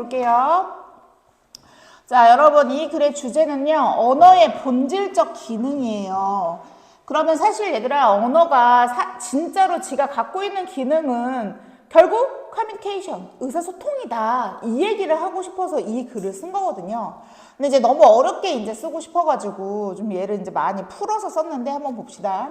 볼게요. 자, 여러분 이 글의 주제는요. 언어의 본질적 기능이에요. 그러면 사실 얘들아 언어가 진짜로 지가 갖고 있는 기능은 결국 커뮤니케이션, 의사소통이다. 이 얘기를 하고 싶어서 이 글을 쓴 거거든요. 근데 이제 너무 어렵게 이제 쓰고 싶어가지고 좀 얘를 이제 많이 풀어서 썼는데 한번 봅시다.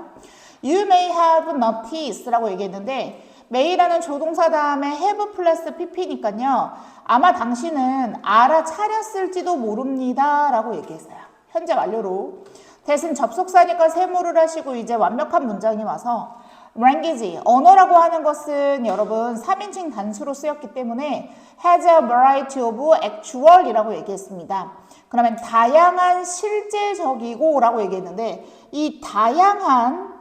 You may have noticed라고 얘기했는데 may라는 조동사 다음에 have 플러스 pp니까요. 아마 당신은 알아차렸을지도 모릅니다. 라고 얘기했어요. 현재 완료로. 대신 접속사니까 세모를 하시고 이제 완벽한 문장이 와서 language, 언어라고 하는 것은 여러분 3인칭 단수로 쓰였기 때문에 has a variety of actual이라고 얘기했습니다. 그러면 다양한 실제적이고 라고 얘기했는데 이 다양한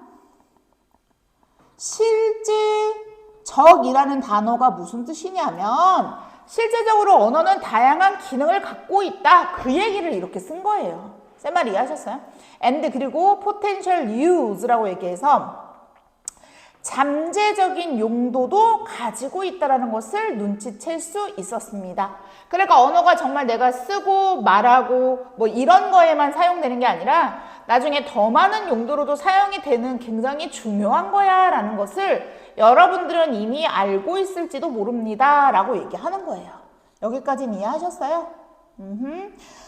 실제적이라는 단어가 무슨 뜻이냐면 실제적으로 언어는 다양한 기능을 갖고 있다. 그 얘기를 이렇게 쓴 거예요. 쌤 말 이해하셨어요? and 그리고 potential use라고 얘기해서 잠재적인 용도도 가지고 있다는 것을 눈치챌 수 있었습니다. 그러니까 언어가 정말 내가 쓰고 말하고 뭐 이런 거에만 사용되는 게 아니라 나중에 더 많은 용도로도 사용이 되는 굉장히 중요한 거야 라는 것을 여러분들은 이미 알고 있을지도 모릅니다 라고 얘기하는 거예요. 여기까지는 이해하셨어요?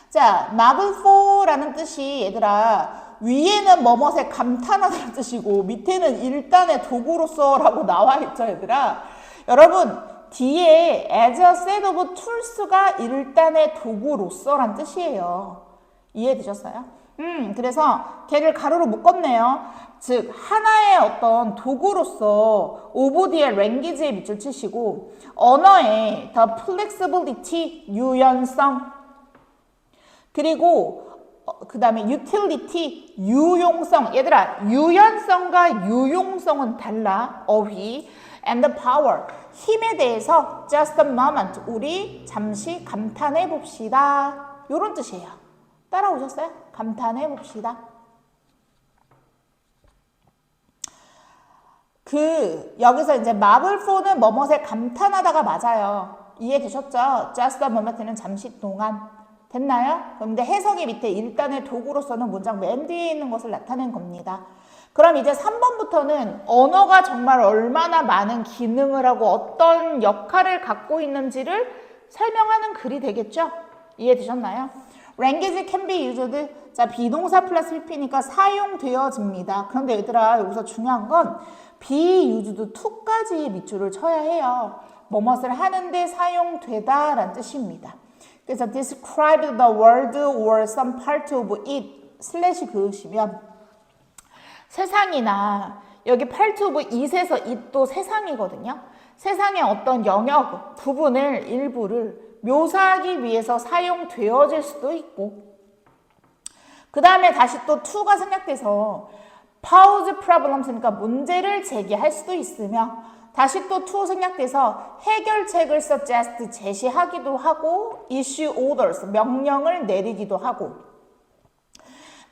자, marvel for라는 뜻이 얘들아 위에는 뭐뭇에 감탄하다는 뜻이고 밑에는 일단의 도구로서 라고 나와 있죠 얘들아. 여러분 뒤에 as a set of tools가 일단의 도구로서 란 뜻이에요. 이해되셨어요? 그래서 걔를 가로로 묶었네요. 즉 하나의 어떤 도구로서 of the language에 밑줄 치시고 언어의 the flexibility, 유연성 그리고 그 다음에 utility, 유용성. 얘들아 유연성과 유용성은 달라. 어휘 and the power, 힘에 대해서 just a moment, 우리 잠시 감탄해 봅시다. 이런 뜻이에요. 따라오셨어요? 감탄해 봅시다. 여기서 이제 marvel for는 뭐뭇에 감탄하다가 맞아요. 이해되셨죠? just a moment는 잠시 동안. 됐나요? 그런데 해석이 밑에 일단의 도구로서는 문장 맨 뒤에 있는 것을 나타낸 겁니다. 그럼 이제 3번부터는 언어가 정말 얼마나 많은 기능을 하고 어떤 역할을 갖고 있는지를 설명하는 글이 되겠죠? 이해되셨나요? Language can be used. 자, 비동사 플러스 pp니까 사용되어집니다. 그런데 얘들아 여기서 중요한 건 be used to까지 밑줄을 쳐야 해요. 뭐뭇을 하는데 사용되다 라는 뜻입니다. 그래서 describe the world or some part of it 슬래시 그으시면 세상이나 여기 part of it에서 it도 세상이거든요. 세상의 어떤 영역, 부분을 일부를 묘사하기 위해서 사용되어질 수도 있고 그 다음에 다시 또 to가 생략돼서 pose problems니까 문제를 제기할 수도 있으며 다시 또 to 생략돼서 해결책을 suggest 제시하기도 하고 issue orders 명령을 내리기도 하고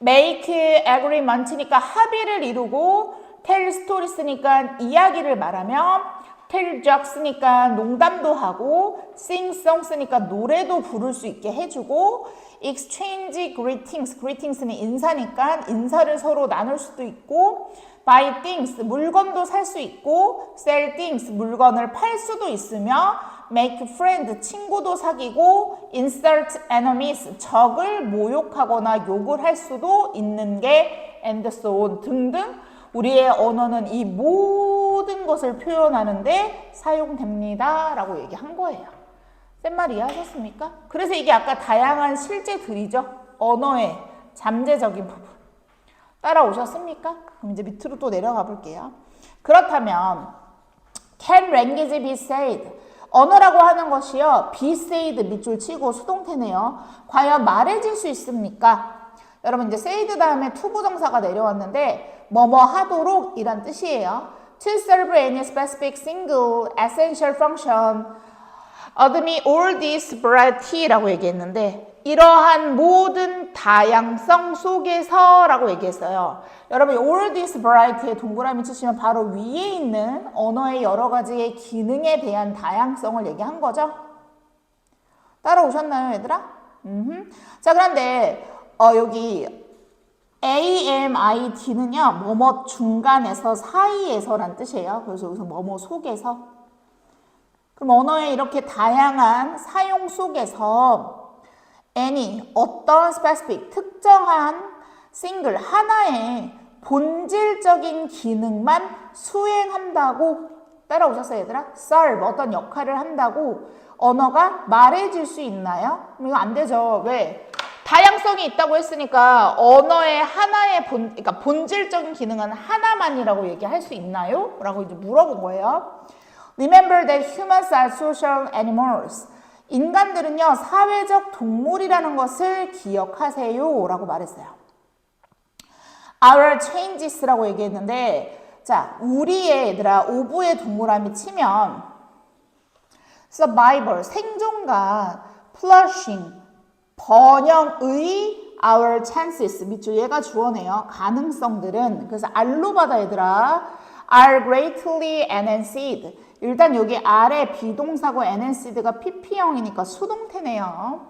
make agreement니까 합의를 이루고 tell stories니까 이야기를 말하며 tell jokes니까 농담도 하고 sing songs니까 노래도 부를 수 있게 해주고 exchange greetings는 인사니까 인사를 서로 나눌 수도 있고 buy things, 물건도 살 수 있고 sell things, 물건을 팔 수도 있으며 make friend, 친구도 사귀고 insult enemies, 적을 모욕하거나 욕을 할 수도 있는 게 and so on 등등 우리의 언어는 이 모든 것을 표현하는데 사용됩니다 라고 얘기한 거예요. 쌤 말 이해하셨습니까? 그래서 이게 아까 다양한 실제들이죠. 언어의 잠재적인 부분. 따라오셨습니까? 그럼 이제 밑으로 또 내려가 볼게요. 그렇다면 can language be said? 언어라고 하는 것이요. be said 밑줄 치고 수동태네요. 과연 말해질 수 있습니까? 여러분 이제 said 다음에 to 부정사가 내려왔는데 뭐뭐 하도록 이란 뜻이에요. To serve any specific single essential function admit all this variety라고 얘기했는데 이러한 모든 다양성 속에서 라고 얘기했어요. 여러분 all this variety에 동그라미 치시면 바로 위에 있는 언어의 여러 가지의 기능에 대한 다양성을 얘기한 거죠. 따라오셨나요, 얘들아? 자, 그런데 여기 AMIT는요, 뭐뭐 중간에서 사이에서란 뜻이에요. 그래서 여기서 뭐뭐 속에서. 그럼 언어의 이렇게 다양한 사용 속에서 any, 어떤 specific, 특정한 single, 하나의 본질적인 기능만 수행한다고 따라오셨어요, 얘들아? serve, 어떤 역할을 한다고 언어가 말해줄 수 있나요? 이거 안 되죠. 왜? 다양성이 있다고 했으니까 언어의 하나의 그러니까 본질적인 기능은 하나만이라고 얘기할 수 있나요? 라고 이제 물어본 거예요. Remember that humans are social animals. 인간들은요, 사회적 동물이라는 것을 기억하세요. 라고 말했어요. Our changes라고 얘기했는데, 자, 우리의 얘들아, 오브의 동그라미 치면, survival, 생존과 flourishing, 번영의 our chances, 밑줄 얘가 주어네요. 가능성들은, 그래서 알로 받아 얘들아, are greatly enhanced. 일단 여기 아래 비동사고 enhanked가 PP형이니까 수동태네요.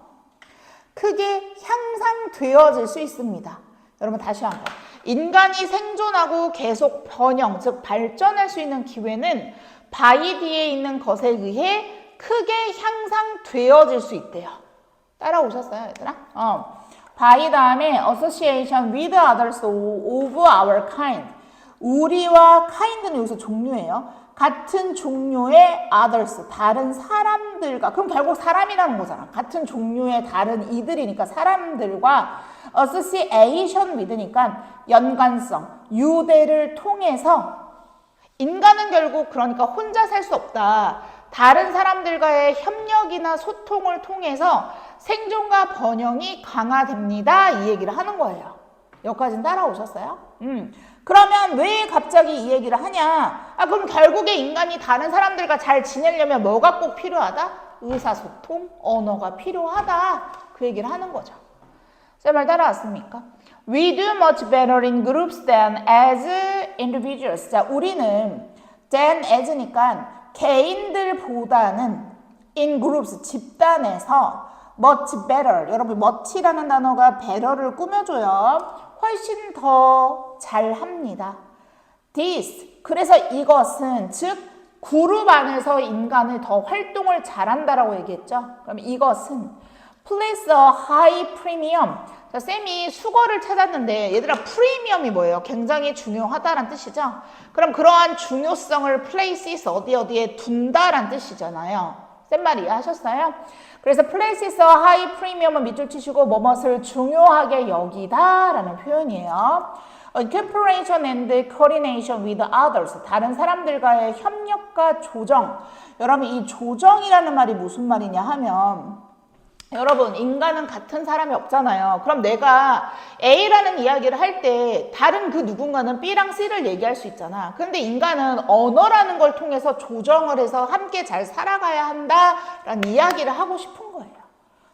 크게 향상되어질 수 있습니다. 여러분 다시 한번. 인간이 생존하고 계속 번영, 즉 발전할 수 있는 기회는 by 뒤에 있는 것에 의해 크게 향상되어질 수 있대요. 따라오셨어요, 얘들아? by 다음에 association with others of our kind. 우리와 kind는 여기서 종류예요. 같은 종류의 others, 다른 사람들과, 그럼 결국 사람이라는 거잖아. 같은 종류의 다른 이들이니까 사람들과 association with니까 연관성, 유대를 통해서 인간은 결국 그러니까 혼자 살 수 없다. 다른 사람들과의 협력이나 소통을 통해서 생존과 번영이 강화됩니다. 이 얘기를 하는 거예요. 여기까지는 따라오셨어요? 그러면 왜 갑자기 이 얘기를 하냐? 그럼 결국에 인간이 다른 사람들과 잘 지내려면 뭐가 꼭 필요하다? 의사소통, 언어가 필요하다. 그 얘기를 하는 거죠. 제 말 따라왔습니까? We do much better in groups than as individuals. 자, 우리는 than as니까 개인들보다는 in groups, 집단에서 much better. 여러분, much라는 단어가 better를 꾸며줘요. 훨씬 더 잘합니다. This, 그래서 이것은, 즉 그룹 안에서 인간을 더 활동을 잘한다라고 얘기했죠. 그럼 이것은 place a high premium. 자, 쌤이 수거를 찾았는데 얘들아 프리미엄이 뭐예요? 굉장히 중요하다란 뜻이죠. 그럼 그러한 중요성을 places 어디에 둔다란 뜻이잖아요. 쌤 말 이해하셨어요? 그래서 places a high premium은 밑줄 치시고 뭐뭇을 중요하게 여기다 라는 표현이에요. Cooperation and coordination with others. 다른 사람들과의 협력과 조정. 여러분 이 조정이라는 말이 무슨 말이냐 하면 여러분 인간은 같은 사람이 없잖아요. 그럼 내가 A라는 이야기를 할 때 다른 그 누군가는 B랑 C를 얘기할 수 있잖아. 근데 인간은 언어라는 걸 통해서 조정을 해서 함께 잘 살아가야 한다라는 이야기를 하고 싶은 거예요.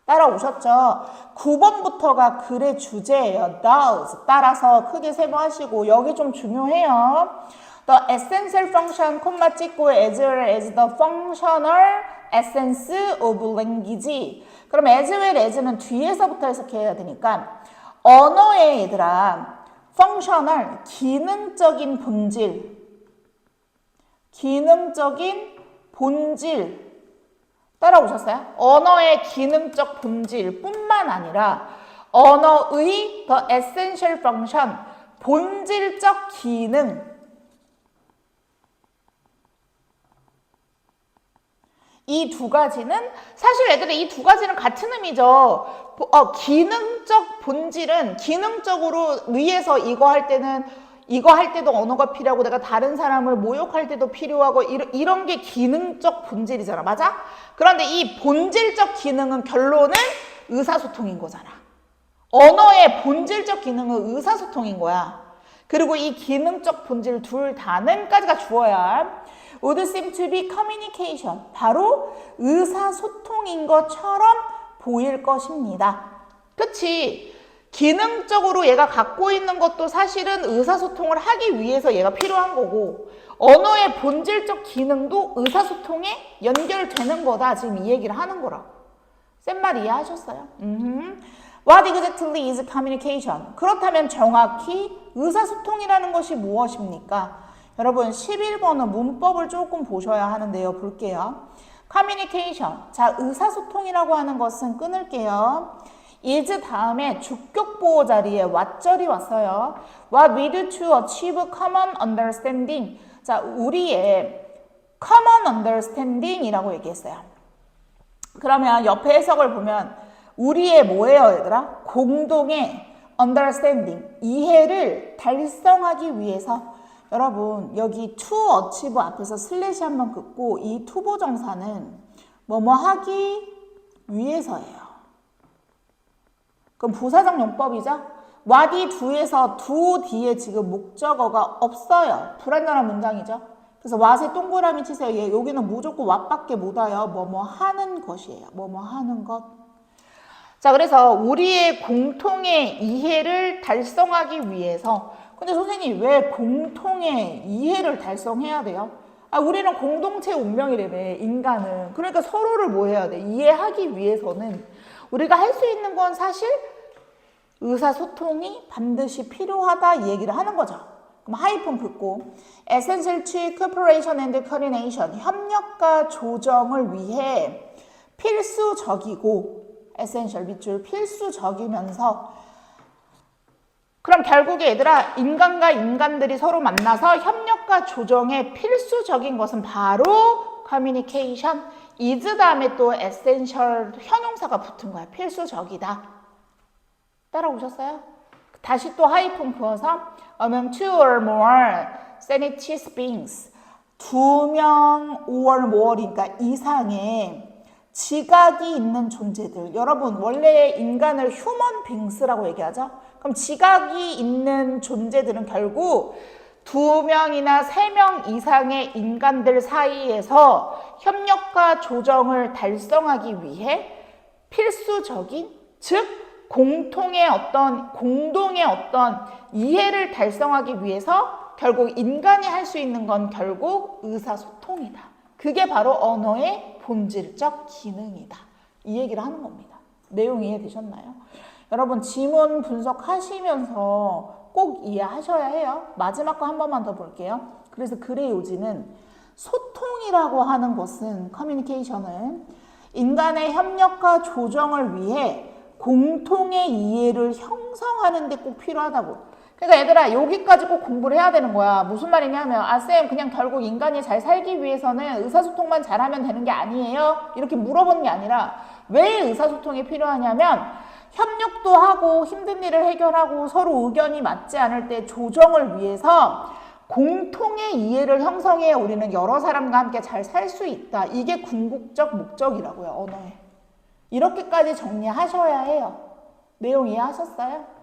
따라오셨죠? 9번부터가 글의 주제예요. does. 따라서 크게 세모하시고 여기 좀 중요해요. The essential function 콤마 찍고 as well as the functional essence of language. 그럼 as well as는 뒤에서부터 해석해야 되니까 언어의 얘들아 functional, 기능적인 본질 따라오셨어요? 언어의 기능적 본질 뿐만 아니라 언어의 the essential function, 본질적 기능 이 두 가지는 사실 애들이 이 두 가지는 같은 의미죠. 기능적 본질은 기능적으로 위에서 이거 할 때도 언어가 필요하고 내가 다른 사람을 모욕할 때도 필요하고 이런 게 기능적 본질이잖아. 맞아? 그런데 이 본질적 기능은 결론은 의사소통인 거잖아. 언어의 본질적 기능은 의사소통인 거야. 그리고 이 기능적 본질 둘 다는까지가 주어야 would seem to be communication. 바로 의사소통인 것처럼 보일 것입니다. 그치? 기능적으로 얘가 갖고 있는 것도 사실은 의사소통을 하기 위해서 얘가 필요한 거고 언어의 본질적 기능도 의사소통에 연결되는 거다. 지금 이 얘기를 하는 거라고. 쌤 말 이해하셨어요? What exactly is communication? 그렇다면 정확히 의사소통이라는 것이 무엇입니까? 여러분 11번은 문법을 조금 보셔야 하는데요. 볼게요. communication. 자, 의사소통이라고 하는 것은 끊을게요. is 다음에 주격 보호 자리에 what절이 왔어요. What we do to achieve common understanding. 자, 우리의 common understanding이라고 얘기했어요. 그러면 옆에 해석을 보면 우리의 뭐예요, 얘들아? 공동의 understanding, 이해를 달성하기 위해서 여러분 여기 to achieve 앞에서 슬래시 한번 긋고 이 투보정사는 뭐뭐 하기 위해서예요. 그럼 부사적 용법이죠? what이 do에서 do 뒤에 지금 목적어가 없어요. 불완전한 문장이죠. 그래서 what에 동그라미 치세요. 얘 여기는 무조건 what밖에 못 와요. 뭐뭐 하는 것이에요. 뭐뭐 하는 것. 자, 그래서 우리의 공통의 이해를 달성하기 위해서. 근데 선생님 왜 공통의 이해를 달성해야 돼요? 아, 우리는 공동체 운명이라며, 인간은. 그러니까 서로를 뭐 해야 돼? 이해하기 위해서는 우리가 할 수 있는 건 사실 의사소통이 반드시 필요하다 이 얘기를 하는 거죠. 그럼 하이픈 긋고 essential to cooperation and coordination, 협력과 조정을 위해 필수적이고, essential 밑줄 필수적이면서, 그럼 결국에 얘들아 인간과 인간들이 서로 만나서 협력과 조정에 필수적인 것은 바로 communication. is 다음에 또 essential 형용사가 붙은 거야. 필수적이다. 따라오셨어요? 다시 또 하이픈 그어서 among two or more sentient beings, 2명 or more니까 이상의 지각이 있는 존재들. 여러분 원래 인간을 human beings라고 얘기하죠? 그럼 지각이 있는 존재들은 결국 2명이나 3명 이상의 인간들 사이에서 협력과 조정을 달성하기 위해 필수적인, 즉 공동의 어떤 이해를 달성하기 위해서 결국 인간이 할 수 있는 건 결국 의사소통이다. 그게 바로 언어의 본질적 기능이다. 이 얘기를 하는 겁니다. 내용 이해되셨나요? 여러분 지문 분석하시면서 꼭 이해하셔야 해요. 마지막 거 한 번만 더 볼게요. 그래서 글의 요지는 소통이라고 하는 것은, 커뮤니케이션은 인간의 협력과 조정을 위해 공통의 이해를 형성하는 데 꼭 필요하다고. 그러니까 얘들아 여기까지 꼭 공부를 해야 되는 거야. 무슨 말이냐면 쌤 그냥 결국 인간이 잘 살기 위해서는 의사소통만 잘하면 되는 게 아니에요? 이렇게 물어보는 게 아니라 왜 의사소통이 필요하냐면 협력도 하고 힘든 일을 해결하고 서로 의견이 맞지 않을 때 조정을 위해서 공통의 이해를 형성해야 우리는 여러 사람과 함께 잘 살 수 있다. 이게 궁극적 목적이라고요. 언어에. 이렇게까지 정리하셔야 해요. 내용 이해하셨어요?